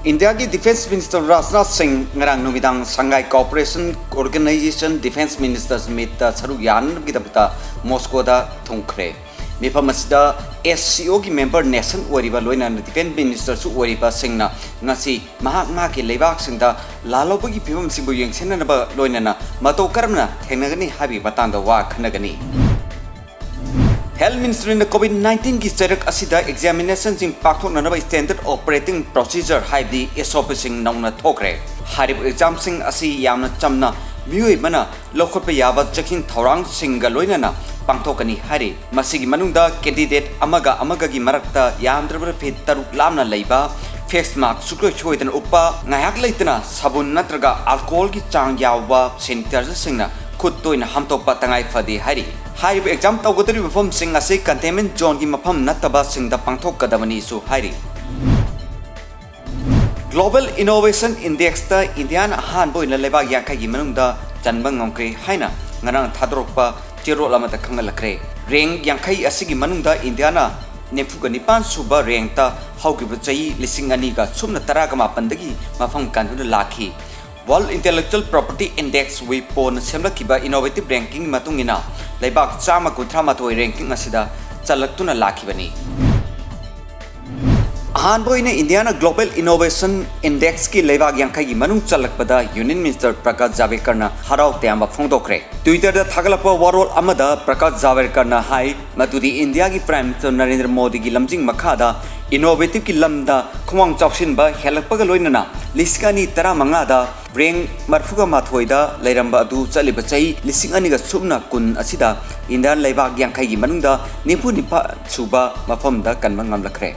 India की defence minister Rajnath Singh ngarang numidang Shanghai Cooperation Organization Defense Ministers Meet saru yan gidapta Moscow da thongkhre mifam asida SCO ki member nation oriba loina defense minister su oriba singna ngasi mahak ma ki leibak singda laloba ki phimam singbu yengsenna ba loina na mato karamna thenagani habi batanda wa khanagani Health Ministry in the COVID-19 ki starak asida examinations in pakthok nanaba standard operating procedure haibdi SOP sing nauna thokre harib exam sing asi yamna chamna mioi mana lokhotpa yaba checking thorang singa loinana pangthokani hari masigi manungda candidate amaga gi marakta yamdrabra fit taruk lamna leiba face mask sukro choidan uppa ngayak leitana sabun natraga alcohol ki chang yawa sanitizer singna khud toina hamtokpa tangai phadi hari Harib exam tawgadari mafam sing ase containment zone ki mafam nataba singda pangthok kadamani su hari Global Innovation Index ta Indian han boina leba yakai gi manungda chanba ngongkre haina ngarang thadrokpa tiro lamata khangalakre rank yakai asigi manungda Indiana nefuga nipan suba rank ta haugibu chai lising ani ga sumna taraga mapandagi mafam kanhuna lakhi World Intellectual Property Index Wipon semlakiba innovative ranking matungina leibak chama kunthra matoi ranking asida chalaktuna lakhibani Hanboina Indiana Global Innovation Index ki leibak yankai gi manung chalakpada Union Minister Prakash Javadekar na harau teamba phongdokre Twitter da thagalapa warol amada Prakash Javadekar na hai matudi India ki Prime Minister Narendra Modi gi lamjing makhada innovative ki lamda khumang chawsin ba helakpaga loinana liskani 15 da rank marfuga mathoida leiramba adu chaliba chai lising aniga subna kun asida Indian leibak yankai gi manungda nipu nipa suba mafamda kanma ngamlakre